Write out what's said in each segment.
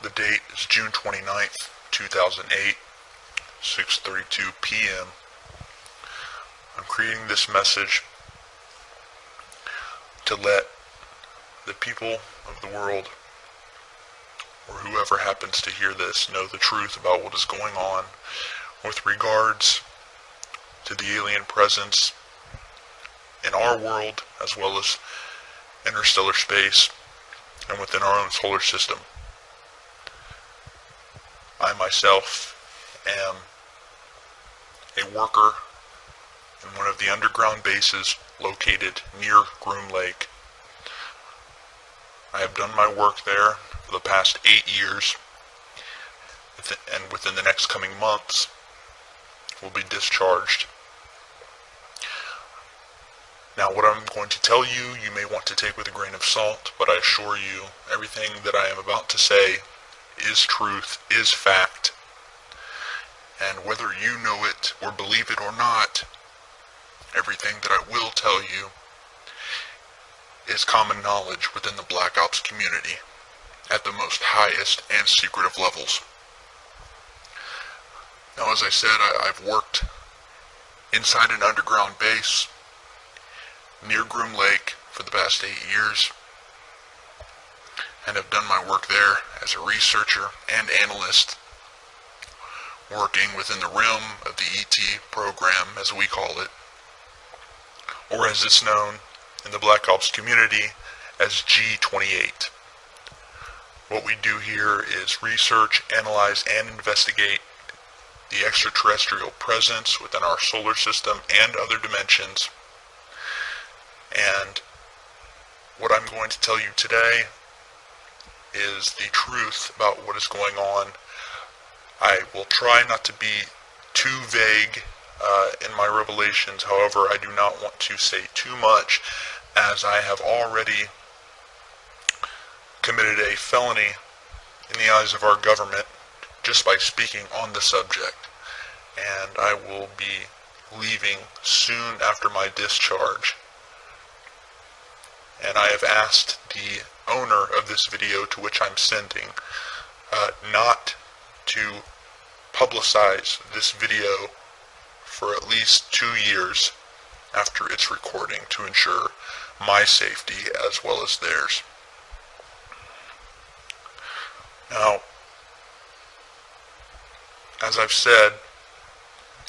The date is June 29th, 2008, 6:32 p.m. I'm creating this message to let the people of the world, or whoever happens to hear this, know the truth about what is going on with regards to the alien presence in our world, as well as interstellar space and within our own solar system. I myself am a worker in one of the underground bases located near Groom Lake. I have done my work there for the past 8 years, and within the next coming months will be discharged. Now, what I'm going to tell you, you may want to take with a grain of salt, but I assure you, everything that I am about to say is truth, is fact. And whether you know it or believe it or not, everything that I will tell you is common knowledge within the Black Ops community at the most highest and secretive levels. Now, as I said, I've worked inside an underground base near Groom Lake for the past 8 years, and have done my work there as a researcher and analyst, working within the realm of the ET program, as we call it, or as it's known in the Black Ops community as G28. What we do here is research, analyze, and investigate the extraterrestrial presence within our solar system and other dimensions. And what I'm going to tell you today is the truth about what is going on. I will try not to be too vague in my revelations. However, I do not want to say too much, as I have already committed a felony in the eyes of our government just by speaking on the subject. And I will be leaving soon after my discharge. And I have asked the owner of this video, to which I'm sending, not to publicize this video for at least 2 years after its recording, to ensure my safety as well as theirs. Now, as I've said,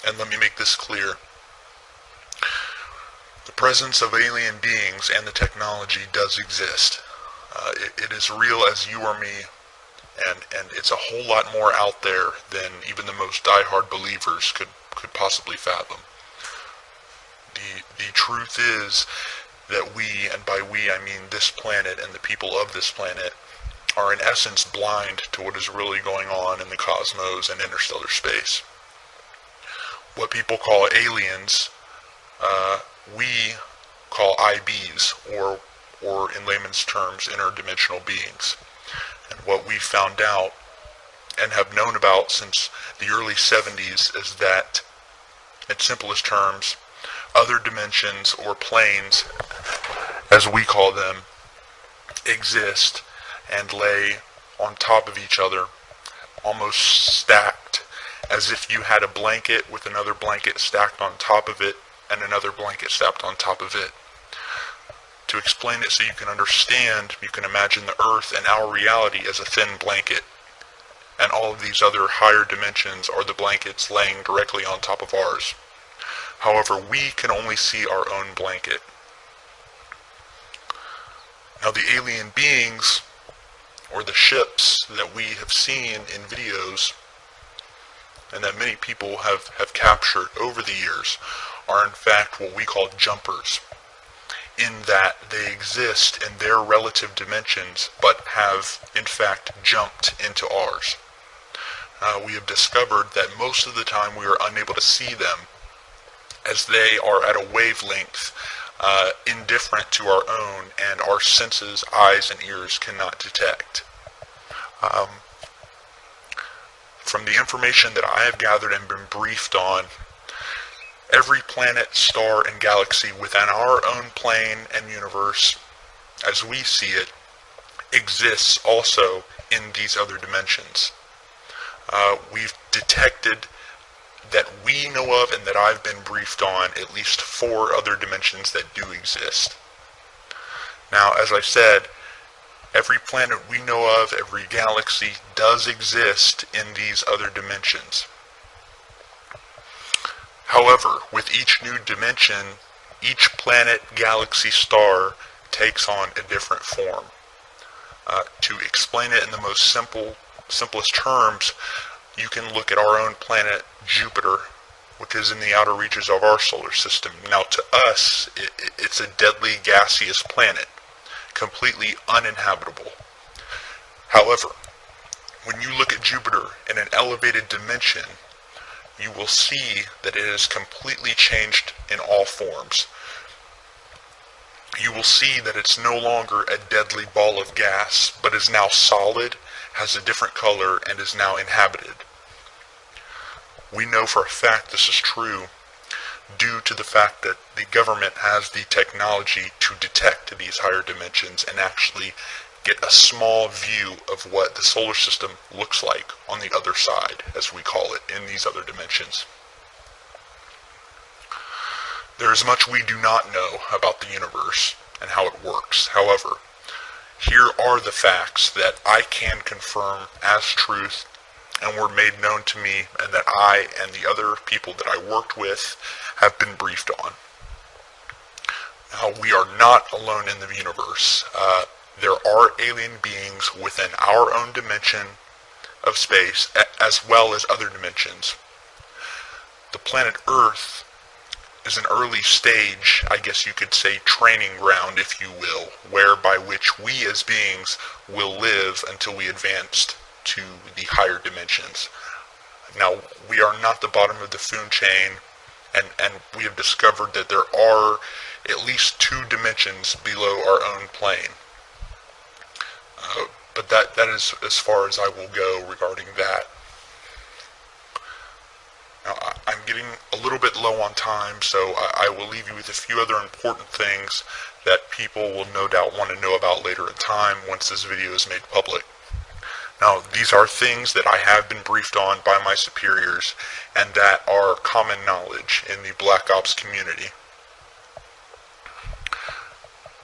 and let me make this clear, the presence of alien beings and the technology does exist. It is real as you or me, and it's a whole lot more out there than even the most diehard believers could possibly fathom. The truth is that we, and by we I mean this planet and the people of this planet, are in essence blind to what is really going on in the cosmos and interstellar space. What people call aliens, we call IBs, or in layman's terms, interdimensional beings. And what we found out and have known about since the early 70s is that, in simplest terms, other dimensions or planes, as we call them, exist and lay on top of each other, almost stacked, as if you had a blanket with another blanket stacked on top of it and another blanket stacked on top of it. To explain it so you can understand, you can imagine the Earth and our reality as a thin blanket, and all of these other higher dimensions are the blankets laying directly on top of ours. However, we can only see our own blanket. Now, the alien beings, or the ships that we have seen in videos, and that many people have captured over the years, are in fact what we call jumpers, in that they exist in their relative dimensions, but have in fact jumped into ours. We have discovered that most of the time we are unable to see them, as they are at a wavelength indifferent to our own, and our senses, eyes and ears, cannot detect. From the information that I have gathered and been briefed on, every planet, star, and galaxy within our own plane and universe, as we see it, exists also in these other dimensions. We've detected that we know of and that I've been briefed on at least 4 other dimensions that do exist. Now, as I said, every planet we know of, every galaxy does exist in these other dimensions. However, with each new dimension, each planet, galaxy, star takes on a different form. To explain it in the most simplest terms, you can look at our own planet, Jupiter, which is in the outer reaches of our solar system. Now, to us, it's a deadly gaseous planet, completely uninhabitable. However, when you look at Jupiter in an elevated dimension, you will see that it has completely changed in all forms. You will see that it's no longer a deadly ball of gas, but is now solid, has a different color, and is now inhabited. We know for a fact this is true due to the fact that the government has the technology to detect these higher dimensions and actually get a small view of what the solar system looks like on the other side, as we call it, in these other dimensions. There is much we do not know about the universe and how it works. However, here are the facts that I can confirm as truth and were made known to me, and that I and the other people that I worked with have been briefed on. Now, we are not alone in the universe. There are alien beings within our own dimension of space, as well as other dimensions. The planet Earth is an early stage, I guess you could say, training ground, if you will, whereby which we as beings will live until we advance to the higher dimensions. Now, we are not the bottom of the food chain, and we have discovered that there are at least 2 dimensions below our own plane. But that is as far as I will go regarding that. Now, I'm getting a little bit low on time, so I will leave you with a few other important things that people will no doubt want to know about later in time once this video is made public. Now, these are things that I have been briefed on by my superiors and that are common knowledge in the Black Ops community.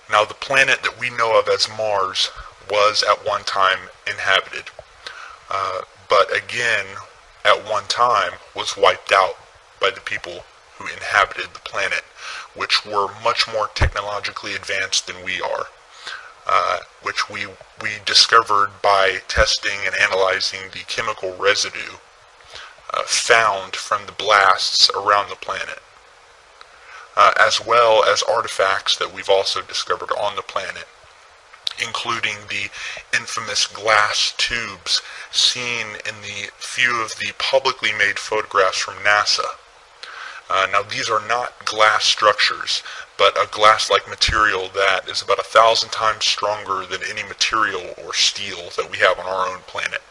Now, the planet that we know of as Mars was at one time inhabited, but again, at one time was wiped out by the people who inhabited the planet, which were much more technologically advanced than we are, which we discovered by testing and analyzing the chemical residue found from the blasts around the planet, as well as artifacts that we've also discovered on the planet, including the infamous glass tubes seen in the few of the publicly made photographs from NASA. Now, these are not glass structures, but a glass-like material that is about 1,000 times stronger than any material or steel that we have on our own planet.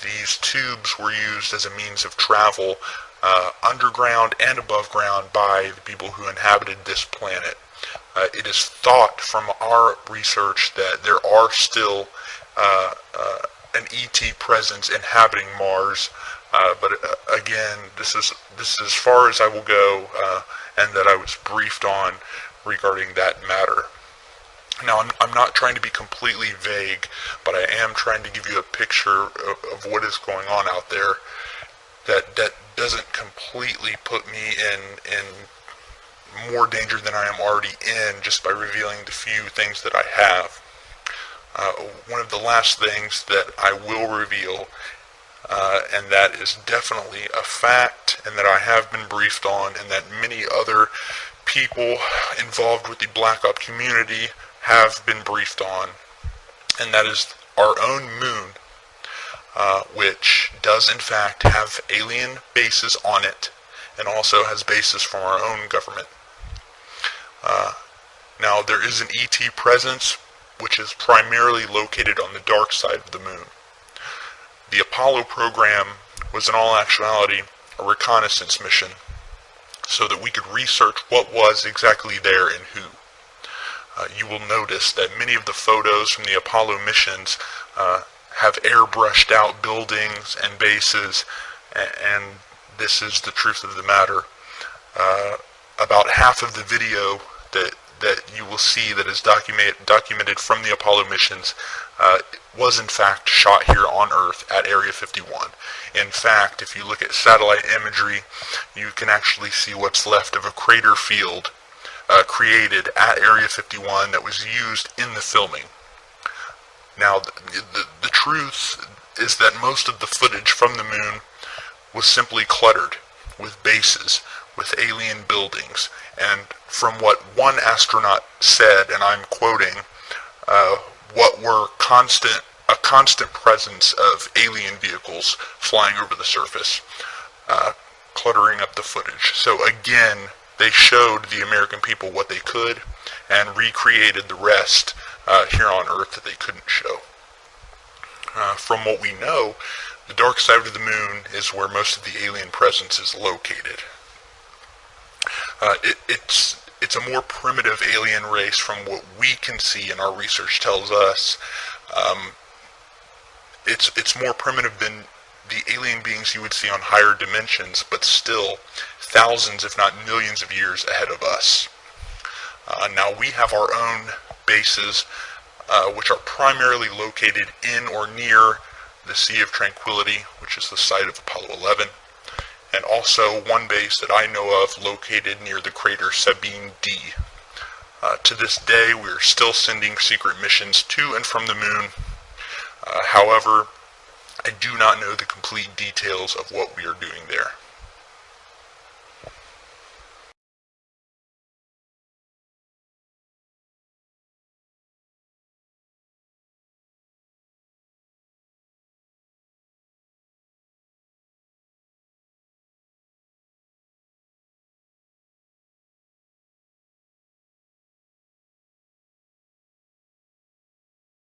These tubes were used as a means of travel underground and above ground by the people who inhabited this planet. It is thought from our research that there are still an ET presence inhabiting Mars, but again, this is as far as I will go, and that I was briefed on regarding that matter. Now, I'm not trying to be completely vague, but I am trying to give you a picture of what is going on out there that doesn't completely put me in more danger than I am already in just by revealing the few things that I have. One of the last things that I will reveal, and that is definitely a fact, and that I have been briefed on, and that many other people involved with the Black Ops community have been briefed on, and that is our own moon, which does in fact have alien bases on it, and also has bases from our own government. Now, there is an ET presence, which is primarily located on the dark side of the moon. The Apollo program was in all actuality a reconnaissance mission, so that we could research what was exactly there and who. You will notice that many of the photos from the Apollo missions have airbrushed out buildings and bases, and this is the truth of the matter. About half of the video that you will see that is documented from the Apollo missions was in fact shot here on Earth at Area 51. In fact, if you look at satellite imagery, you can actually see what's left of a crater field created at Area 51 that was used in the filming. Now, the truth is that most of the footage from the moon was simply cluttered with bases, with alien buildings, and from what one astronaut said, and I'm quoting, what were a constant presence of alien vehicles flying over the surface, cluttering up the footage. So again, they showed the American people what they could and recreated the rest here on Earth that they couldn't show. From what we know, the dark side of the moon is where most of the alien presence is located. It's a more primitive alien race from what we can see and our research tells us. It's more primitive than the alien beings you would see on higher dimensions, but still thousands, if not millions of years ahead of us. Now we have our own bases, which are primarily located in or near the Sea of Tranquility, which is the site of Apollo 11, and also one base that I know of located near the crater Sabine D. To this day, we are still sending secret missions to and from the moon. However, I do not know the complete details of what we are doing there.